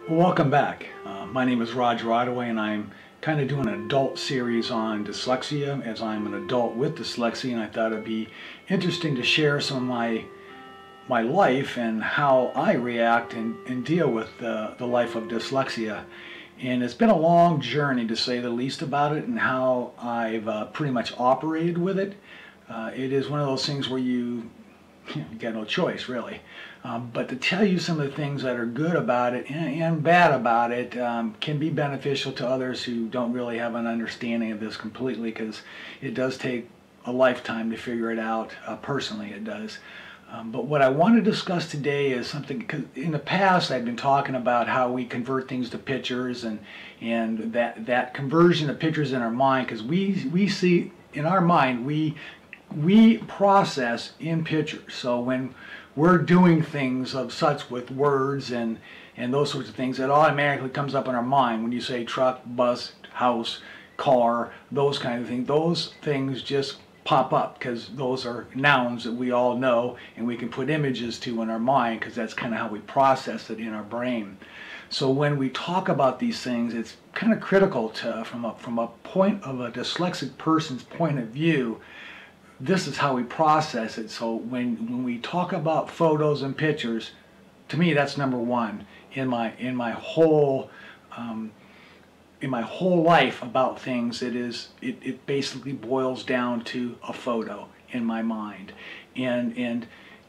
Welcome back. My name is Roger Ottaway, and I'm kind of doing an adult series on dyslexia, as I'm an adult with dyslexia, and I thought it'd be interesting to share some of my life and how I react and deal with the life of dyslexia. And it's been a long journey, to say the least, about it, and how I've pretty much operated with it. It is one of those things where you got no choice, really. But to tell you some of the things that are good about it and bad about it can be beneficial to others who don't really have an understanding of this completely, because it does take a lifetime to figure it out. Personally, it does. But what I want to discuss today is something, because in the past I've been talking about how we convert things to pictures, and that conversion of pictures in our mind, because we see in our mind, we process in pictures. So when we're doing things of such with words and those sorts of things, it automatically comes up in our mind. When you say truck, bus, house, car, those kind of things, those things just pop up because those are nouns that we all know and we can put images to in our mind, because that's kind of how we process it in our brain. So when we talk about these things, it's kind of critical to, from a point of a dyslexic person's point of view, this is how we process it. So when we talk about photos and pictures, to me that's number one in my whole life about things. It basically boils down to a photo in my mind, and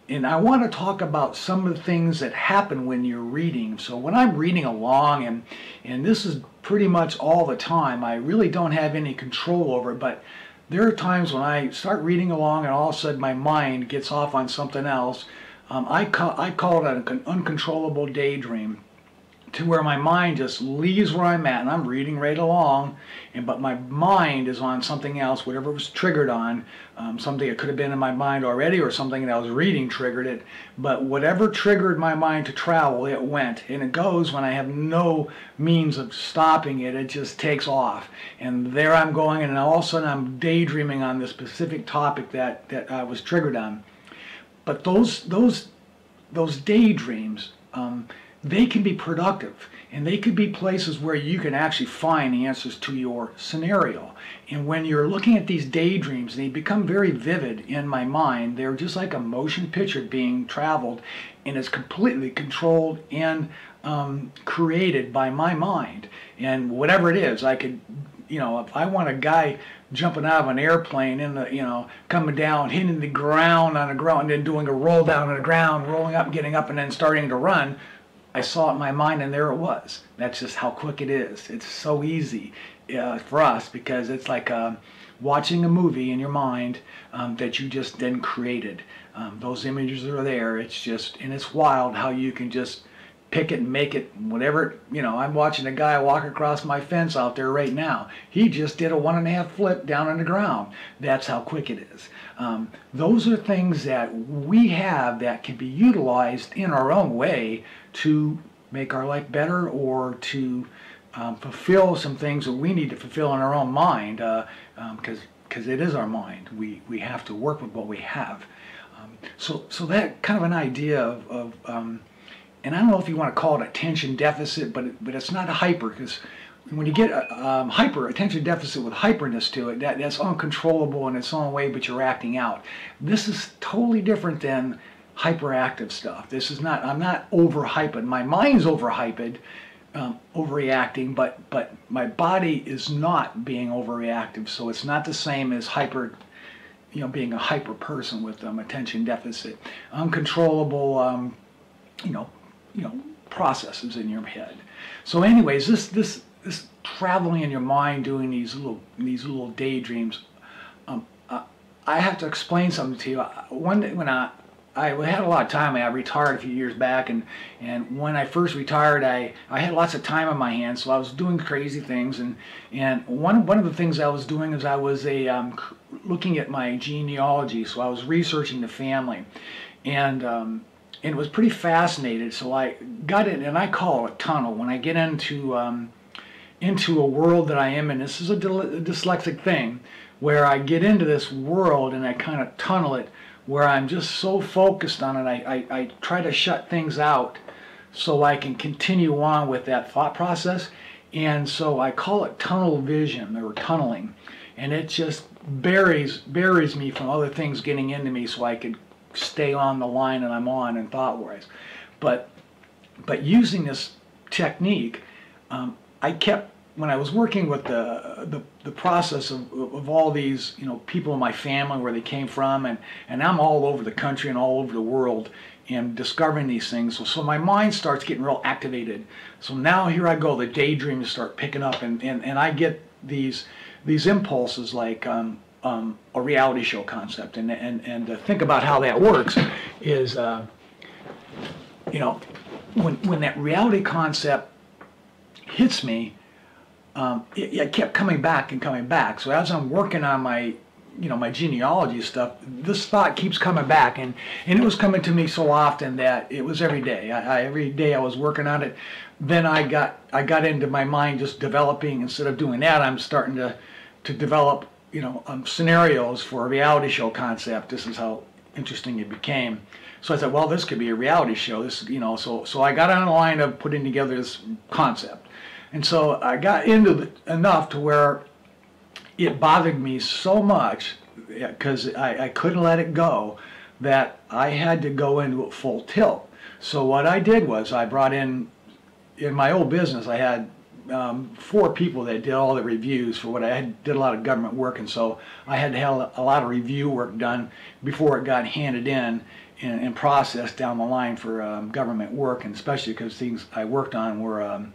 I want to talk about some of the things that happen when you're reading. So when I'm reading along, and this is pretty much all the time, I really don't have any control over it, but there are times when I start reading along and all of a sudden my mind gets off on something else. I call it an uncontrollable daydream, to where my mind just leaves where I'm at and I'm reading right along, but my mind is on something else, whatever it was triggered on, something that could have been in my mind already, or something that I was reading triggered it, but whatever triggered my mind to travel, it went, and it goes when I have no means of stopping it. It just takes off, and there I'm going, and all of a sudden I'm daydreaming on this specific topic that I was triggered on. But those daydreams, they can be productive, and they could be places where you can actually find the answers to your scenario. And when you're looking at these daydreams, they become very vivid in my mind. They're just like a motion picture being traveled, and it's completely controlled and created by my mind. And whatever it is, I could, if I want a guy jumping out of an airplane in the, coming down, hitting the ground on the ground, and then doing a roll down on the ground, rolling up, getting up, and then starting to run, I saw it in my mind, and there it was. That's just how quick it is. It's so easy for us, because it's like watching a movie in your mind that you just then created. Those images are there. It's just, and it's wild how you can just pick it and make it whatever. I'm watching a guy walk across my fence out there right now. He just did a 1.5 flip down on the ground. That's how quick it is. Those are things that we have that can be utilized in our own way to make our life better, or to fulfill some things that we need to fulfill in our own mind, because it is our mind. We have to work with what we have. So that kind of an idea of and I don't know if you want to call it attention deficit, but it's not a hyper, because when you get a attention deficit with hyperness to it, that's uncontrollable in its own way, but you're acting out. This is totally different than hyperactive stuff. This is not, I'm not overhyped. My mind's overhyped, overreacting, but my body is not being overreactive. So it's not the same as being a hyper person with attention deficit. Uncontrollable, processes in your head. So anyways, this traveling in your mind, doing these little daydreams, I have to explain something to you. One day when I had a lot of time. I retired a few years back, and when I first retired, I had lots of time on my hands, so I was doing crazy things. And one of the things I was doing is I was looking at my genealogy, so I was researching the family, and it was pretty fascinating. So I got in, and I call it a tunnel. When I get into a world that I am in, this is a dyslexic thing, where I get into this world and I kind of tunnel it, where I'm just so focused on it. I try to shut things out so I can continue on with that thought process. And so I call it tunnel vision or tunneling, and it just buries me from other things getting into me, so I could stay on the line that I'm on and thought-wise. But using this technique, I kept, when I was working with the process of all these, you know, people in my family, where they came from, and I'm all over the country and all over the world and discovering these things. So my mind starts getting real activated. So now here I go, the daydreams start picking up, and I get these impulses like a reality show concept. And to think about how that works is, you know, when that reality concept hits me, it kept coming back and coming back. So as I'm working on my, you know, my genealogy stuff, this thought keeps coming back, and it was coming to me so often that it was every day. Every day I was working on it. Then I got into my mind just developing. Instead of doing that, I'm starting to develop, you know, scenarios for a reality show concept. This is how interesting it became. So I said, well, this could be a reality show. This, you know, so I got on the line of putting together this concept. And so I got into it enough to where it bothered me so much, because I couldn't let it go, that I had to go into it full tilt. So what I did was I brought in my old business, I had 4 people that did all the reviews for what I did a lot of government work, and so I had to have a lot of review work done before it got handed in and processed down the line for government work, and especially because things I worked on were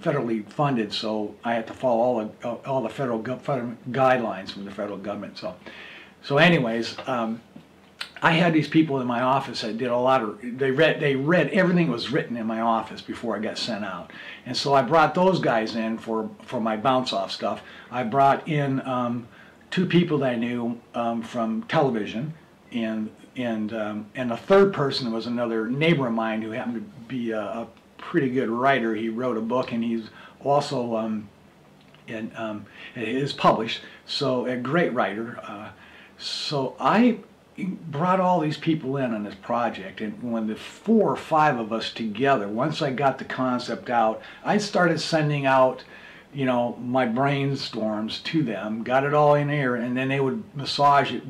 federally funded, so I had to follow all the federal guidelines from the federal government. So anyways, I had these people in my office that did a lot of, they read everything that was written in my office before I got sent out. And so I brought those guys in for my bounce off stuff. I brought in 2 people that I knew from television, and a third person was another neighbor of mine who happened to be a pretty good writer. He wrote a book, and he's also it is published, so a great writer. So I brought all these people in on this project, and when the 4 or 5 of us together, once I got the concept out, I started sending out, you know, my brainstorms to them, got it all in here, and then they would massage it,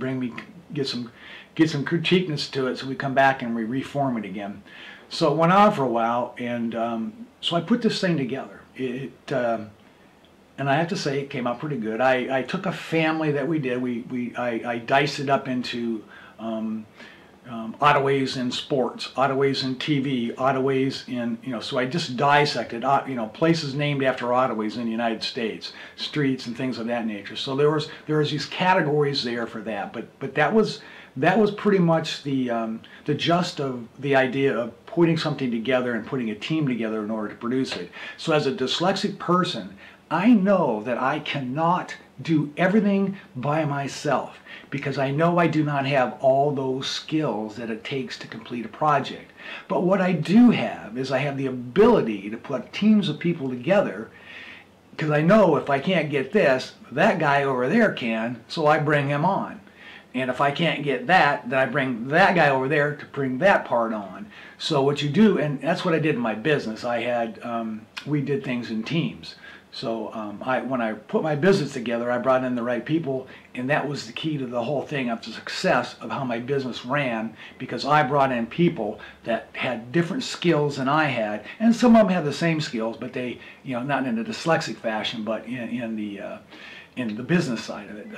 get some critiqueness to it, so we come back and we reform it again. So it went on for a while, and so I put this thing together. And I have to say, it came out pretty good. I took a family that we did. I diced it up into oddaways in sports, oddaways in TV, oddaways in, you know, so I just dissected, you know, places named after oddaways in the United States, streets and things of that nature. So there was these categories there for that, but that was pretty much the gist of the idea of putting something together and putting a team together in order to produce it. So as a dyslexic person, I know that I cannot do everything by myself, because I know I do not have all those skills that it takes to complete a project. But what I do have is I have the ability to put teams of people together, because I know if I can't get this, that guy over there can, so I bring him on. And if I can't get that, then I bring that guy over there to bring that part on. So what you do, and that's what I did in my business, I had, we did things in teams. So when I put my business together, I brought in the right people, and that was the key to the whole thing, of the success of how my business ran, because I brought in people that had different skills than I had, and some of them had the same skills, but they, you know, not in a dyslexic fashion, but in the business side of it.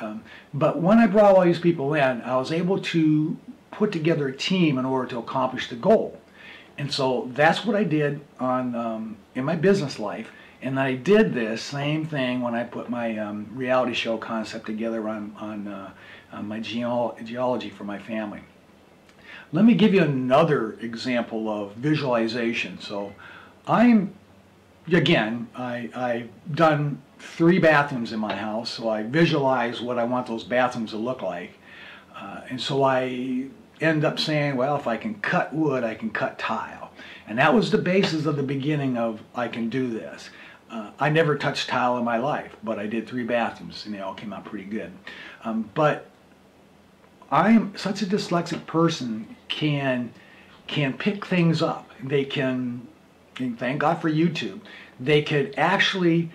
But when I brought all these people in, I was able to put together a team in order to accomplish the goal. And so that's what I did on in my business life. And I did this same thing when I put my reality show concept together on my geology for my family. Let me give you another example of visualization. So I've done 3 bathrooms in my house, so I visualize what I want those bathrooms to look like. And so I end up saying, well, if I can cut wood, I can cut tile. And that was the basis of the beginning of I can do this. I never touched tile in my life, but I did 3 bathrooms, and they all came out pretty good. But I am such a dyslexic person, can can pick things up. They can, and thank God for YouTube, they could actually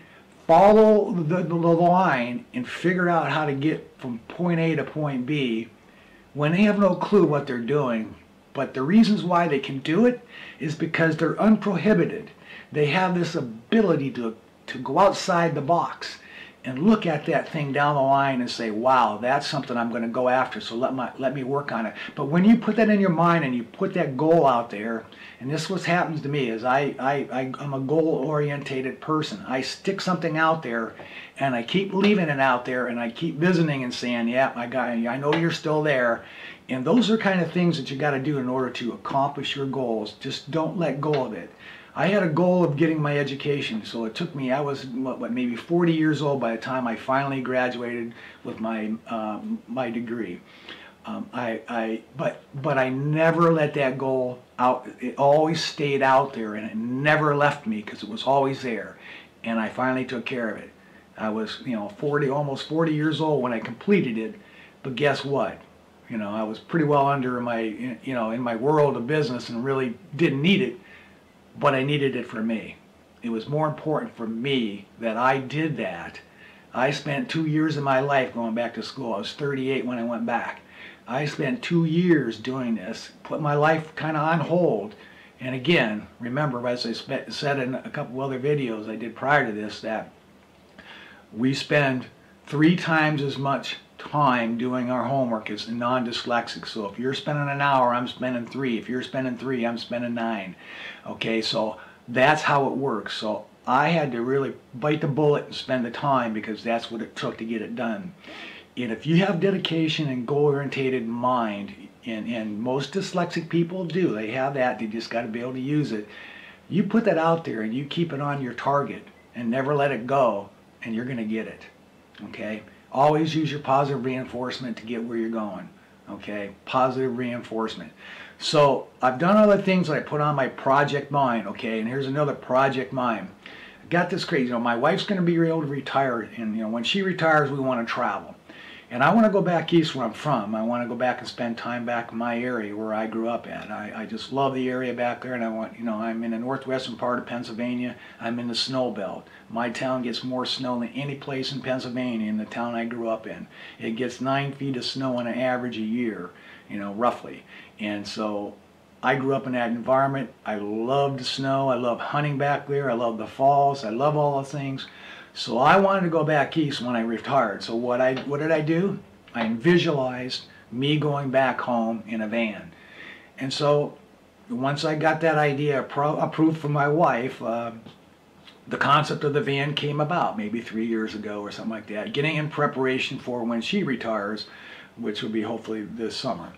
follow the line and figure out how to get from point A to point B when they have no clue what they're doing. But the reasons why they can do it is because they're unprohibited. They have this ability to go outside the box and look at that thing down the line and say, wow, that's something I'm going to go after, so let me work on it. But when you put that in your mind and you put that goal out there, and this is what happens to me, is I'm a goal-orientated person. I stick something out there, and I keep leaving it out there, and I keep visiting and saying, yeah, I know you're still there. And those are kind of things that you got to do in order to accomplish your goals. Just don't let go of it. I had a goal of getting my education, so it took me, I was maybe 40 years old by the time I finally graduated with my my degree. But I never let that goal out. It always stayed out there, and it never left me because it was always there. And I finally took care of it. I was, almost 40 years old when I completed it. But guess what? I was pretty well under my, in my world of business and really didn't need it. But I needed it for me. It was more important for me that I did that. I spent 2 years of my life going back to school. I was 38 when I went back. I spent 2 years doing this, put my life kind of on hold. And again, remember, as I said in a couple other videos I did prior to this, that we spend 3 times as much time doing our homework as non-dyslexic. So if you're spending an hour, I'm spending 3. If you're spending 3, I'm spending 9. Okay, so that's how it works. So I had to really bite the bullet and spend the time because that's what it took to get it done. And if you have dedication and goal-oriented mind, and most dyslexic people do, they have that, they just got to be able to use it. You put that out there and you keep it on your target and never let it go, and you're going to get it. Okay? Always use your positive reinforcement to get where you're going. Okay? Positive reinforcement. So I've done other things that I put on my project mind. Okay? And here's another project mind. I got this crazy. My wife's going to be able to retire, and when she retires, we want to travel. And I want to go back east where I'm from. I want to go back and spend time back in my area where I grew up at. I just love the area back there, and I want, I'm in the northwestern part of Pennsylvania. I'm in the snow belt. My town gets more snow than any place in Pennsylvania in the town I grew up in. It gets 9 feet of snow on an average a year, roughly. And so I grew up in that environment. I love the snow. I love hunting back there. I love the falls. I love all the things. So I wanted to go back east when I retired. So what did I do? I visualized me going back home in a van. And so once I got that idea approved from my wife, the concept of the van came about maybe 3 years ago or something like that, getting in preparation for when she retires, which will be hopefully this summer.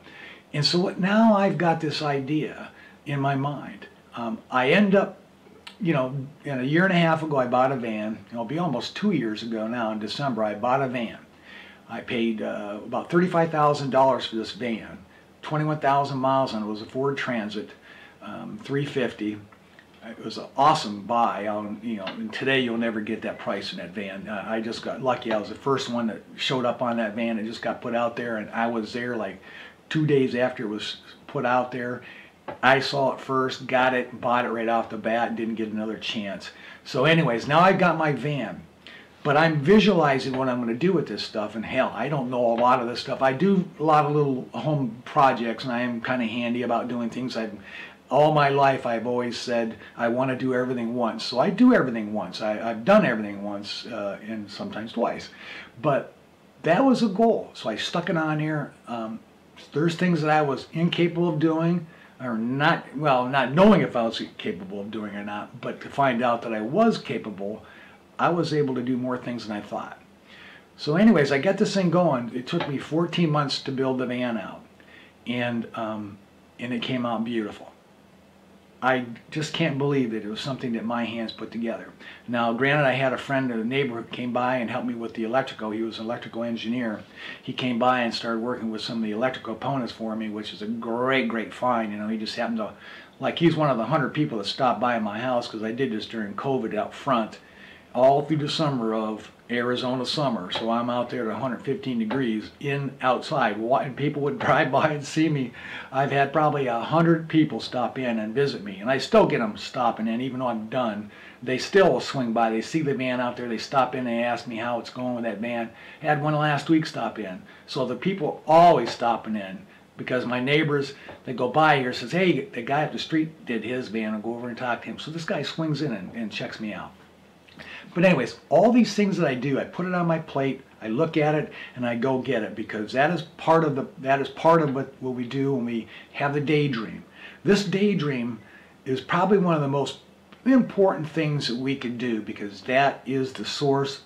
And so now I've got this idea in my mind. I end up, in a year and a half ago, I bought a van. It'll be almost 2 years ago now. In December, I bought a van. I paid about $35,000 for this van. 21,000 miles on it. It was a Ford Transit, 350. It was an awesome buy. And today you'll never get that price in that van. I just got lucky. I was the first one that showed up on that van. It just got put out there, and I was there like 2 days after it was put out there. I saw it first, got it, bought it right off the bat, didn't get another chance. So anyways, now I've got my van, but I'm visualizing what I'm going to do with this stuff, and hell, I don't know a lot of this stuff. I do a lot of little home projects, and I am kind of handy about doing things. All my life I've always said I want to do everything once, so I do everything once. I've done everything once, and sometimes twice. But that was a goal, so I stuck it on here. There's things that I was incapable of doing, or not knowing if I was capable of doing or not, but to find out that I was capable, I was able to do more things than I thought. So anyways, I got this thing going. It took me 14 months to build the van out, and it came out beautiful. I just can't believe that it was something that my hands put together. Now, granted, I had a friend in the neighborhood who came by and helped me with the electrical. He was an electrical engineer. He came by and started working with some of the electrical components for me, which is a great find. He just happened to, he's one of the 100 people that stopped by my house, because I did this during COVID out front, all through the summer of Arizona summer, so I'm out there at 115 degrees outside, and people would drive by and see me. I've had probably 100 people stop in and visit me, and I still get them stopping in, even though I'm done. They still will swing by. They see the van out there. They stop in and they ask me how it's going with that van. I had one last week stop in, so the people always stopping in. Because my neighbors that go by here says, hey, the guy up the street did his van, I'll go over and talk to him. So this guy swings in and checks me out. But anyways, all these things that I do, I put it on my plate, I look at it, and I go get it, because that is part of what we do when we have the daydream. This daydream is probably one of the most important things that we could do, because that is the source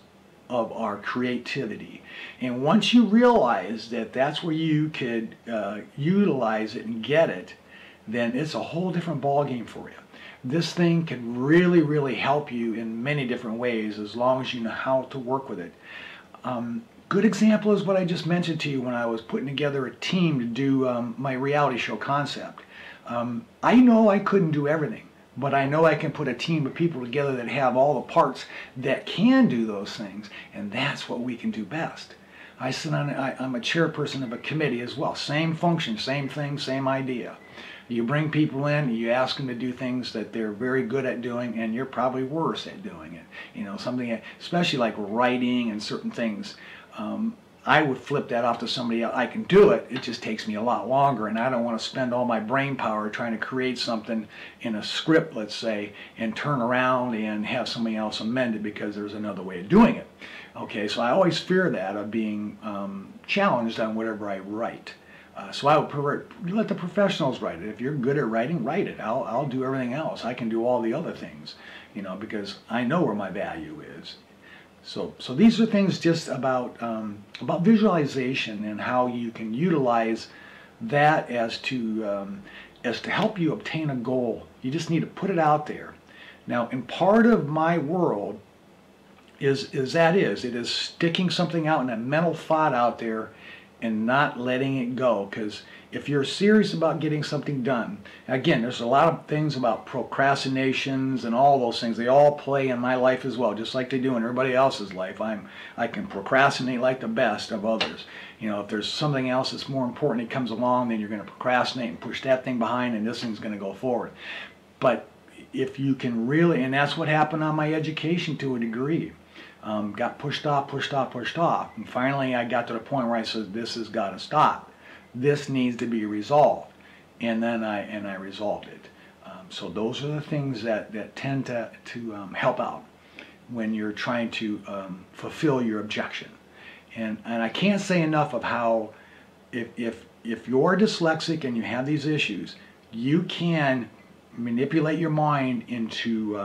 of our creativity. And once you realize that that's where you could utilize it and get it, then it's a whole different ballgame for you. This thing can really, really help you in many different ways, as long as you know how to work with it. Good example is what I just mentioned to you when I was putting together a team to do my reality show concept. I know I couldn't do everything, but I know I can put a team of people together that have all the parts that can do those things, and that's what we can do best. I'm a chairperson of a committee as well. Same function, same thing, same idea. You bring people in, you ask them to do things that they're very good at doing, and you're probably worse at doing it. You know, something, especially like writing and certain things. I would flip that off to somebody else. I can do it, it just takes me a lot longer, and I don't want to spend all my brain power trying to create something in a script, let's say, and turn around and have somebody else amend it because there's another way of doing it. Okay, so I always fear that of being challenged on whatever I write. So I would prefer, let the professionals write it. If you're good at writing, write it. I'll do everything else. I can do all the other things, you know, because I know where my value is. So these are things just about visualization and how you can utilize that as to help you obtain a goal. You just need to put it out there. Now, in part of my world it is sticking something out in a mental thought out there and not letting it go. Because if you're serious about getting something done, again, there's a lot of things about procrastinations and all those things. They all play in my life as well, just like they do in everybody else's life. I can procrastinate like the best of others. You know, if there's something else that's more important that comes along, then you're going to procrastinate and push that thing behind, and this thing's going to go forward. But if you can really, and that's what happened on my education to a degree. Got pushed off, and finally I got to the point where I said, this has got to stop. This needs to be resolved, and then I resolved it. So those are the things that tend to help out when you're trying to fulfill your objection. And I can't say enough of how if you're dyslexic and you have these issues, you can manipulate your mind into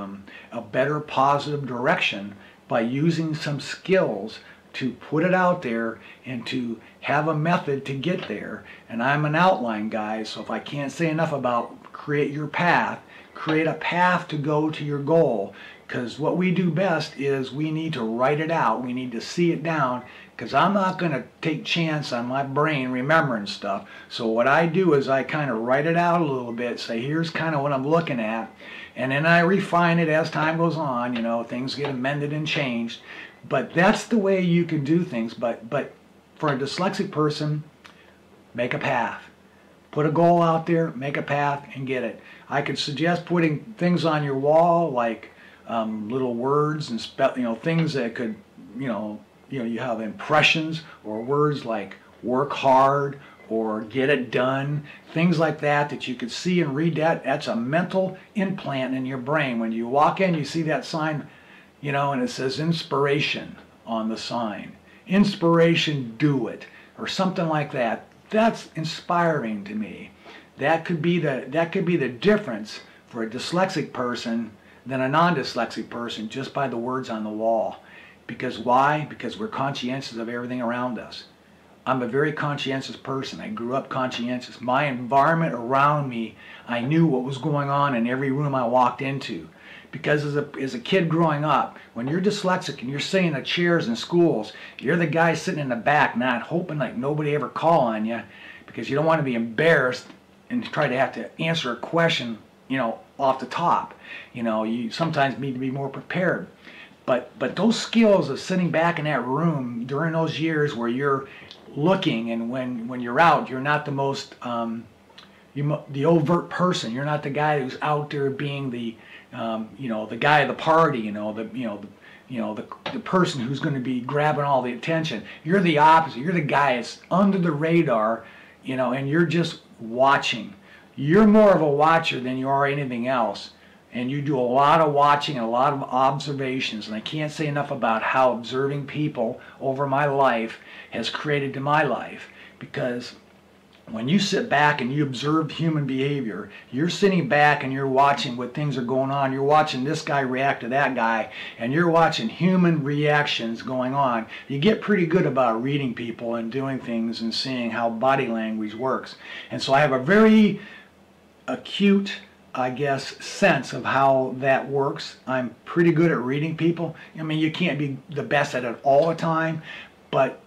a better positive direction by using some skills to put it out there and to have a method to get there. And I'm an outline guy, so if I can't say enough about create your path, create a path to go to your goal. Because what we do best is we need to write it out, we need to see it down, because I'm not going to take chance on my brain remembering stuff. So what I do is I kind of write it out a little bit, say here's kind of what I'm looking at, and then I refine it as time goes on. You know, things get amended and changed. But that's the way you can do things. But for a dyslexic person, make a path. Put a goal out there, make a path, and get it. I could suggest putting things on your wall like little words and things that could, you have impressions or words like work hard or get it done, things like that you could see and read. That's a mental implant in your brain. When you walk in, you see that sign, and it says inspiration on the sign. Inspiration, do it, or something like that. That's inspiring to me. That could be the difference for a dyslexic person than a non-dyslexic person, just by the words on the wall. Because why? Because we're conscientious of everything around us. I'm a very conscientious person. I grew up conscientious. My environment around me, I knew what was going on in every room I walked into. Because as a kid growing up, when you're dyslexic and you're sitting in the chairs in schools, you're the guy sitting in the back not hoping like nobody ever call on you, because you don't want to be embarrassed and try to have to answer a question, off the top. You sometimes need to be more prepared. But those skills of sitting back in that room during those years where you're looking, and when you're out, you're not the most the overt person. You're not the guy who's out there being the the guy of the party. The person who's going to be grabbing all the attention. You're the opposite. You're the guy that's under the radar, and you're just watching. You're more of a watcher than you are anything else. And you do a lot of watching and a lot of observations. And I can't say enough about how observing people over my life has created to my life. Because when you sit back and you observe human behavior, you're sitting back and you're watching what things are going on. You're watching this guy react to that guy, and you're watching human reactions going on. You get pretty good about reading people and doing things and seeing how body language works. And so I have a very acute, I guess, sense of how that works. I'm pretty good at reading people. I mean, you can't be the best at it all the time, but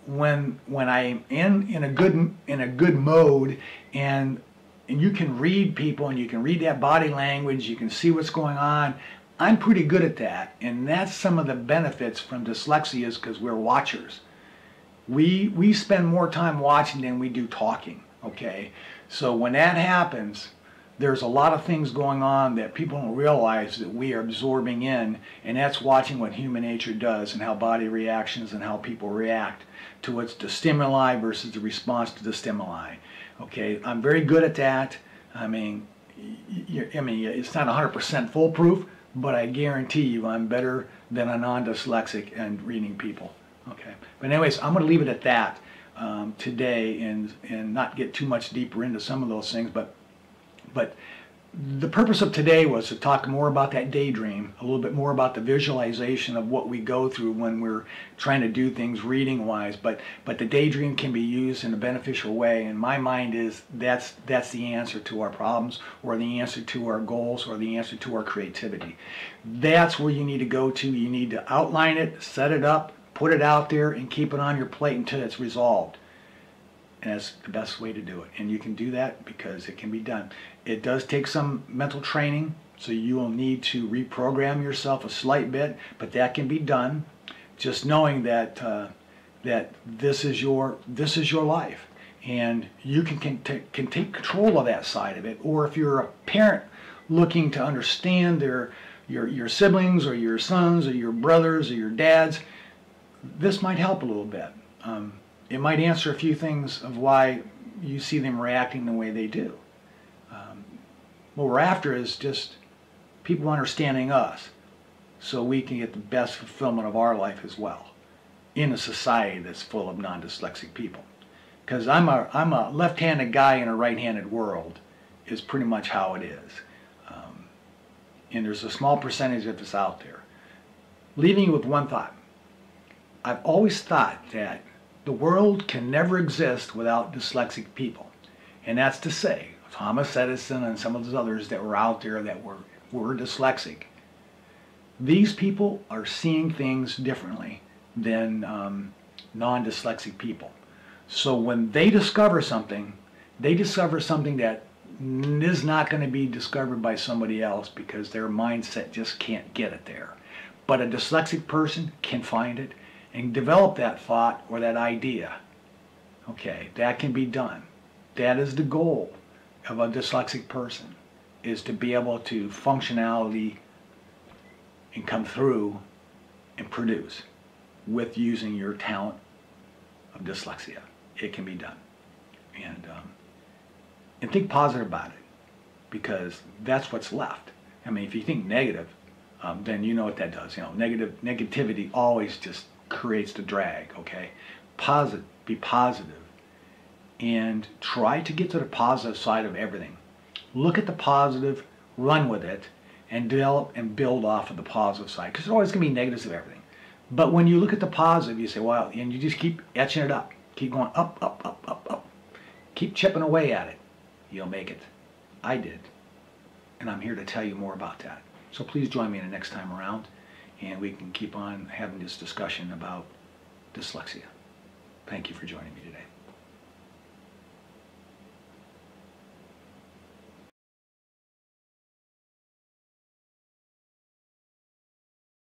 when I'm in a good mode, and you can read people and you can read that body language, you can see what's going on, I'm pretty good at that. And that's some of the benefits from dyslexia, is because we're watchers. We spend more time watching than we do talking, okay? So when that happens, there's a lot of things going on that people don't realize that we are absorbing in, and that's watching what human nature does and how body reactions and how people react to what's the stimuli versus the response to the stimuli. Okay, I'm very good at that. I mean, it's not 100% foolproof, but I guarantee you I'm better than a non-dyslexic and reading people. Okay, but anyways, I'm going to leave it at that today, and not get too much deeper into some of those things, but the purpose of today was to talk more about that daydream, a little bit more about the visualization of what we go through when we're trying to do things reading-wise. But the daydream can be used in a beneficial way, and my mind is that's the answer to our problems, or the answer to our goals, or the answer to our creativity. That's where you need to go to. You need to outline it, set it up, put it out there, and keep it on your plate until it's resolved. And that's the best way to do it. And you can do that because it can be done. It does take some mental training, so you will need to reprogram yourself a slight bit, but that can be done. Just knowing that that this is your life, and you can take control of that side of it. Or if you're a parent looking to understand your siblings or your sons or your brothers or your dads, this might help a little bit. It might answer a few things of why you see them reacting the way they do. What we're after is just people understanding us, so we can get the best fulfillment of our life as well in a society that's full of non-dyslexic people. Because I'm a left-handed guy in a right-handed world is pretty much how it is. And there's a small percentage of us out there. Leaving you with one thought. I've always thought that the world can never exist without dyslexic people. And that's to say, Thomas Edison and some of those others that were out there that were dyslexic. These people are seeing things differently than non-dyslexic people. So when they discover something that is not going to be discovered by somebody else, because their mindset just can't get it there. But a dyslexic person can find it and develop that thought or that idea. Okay, that can be done. That is the goal of a dyslexic person, is to be able to functionality and come through and produce with using your talent of dyslexia. It can be done. And think positive about it, because that's what's left. I mean, if you think negative, then you know what that does. Negativity always just creates the drag. Okay, be positive, and try to get to the positive side of everything. Look at the positive, run with it, and develop and build off of the positive side. Because there's always going to be negatives of everything. But when you look at the positive, you say, wow, and you just keep etching it up. Keep going up, up, up, up, up. Keep chipping away at it. You'll make it. I did. And I'm here to tell you more about that. So please join me the next time around, and we can keep on having this discussion about dyslexia. Thank you for joining me today.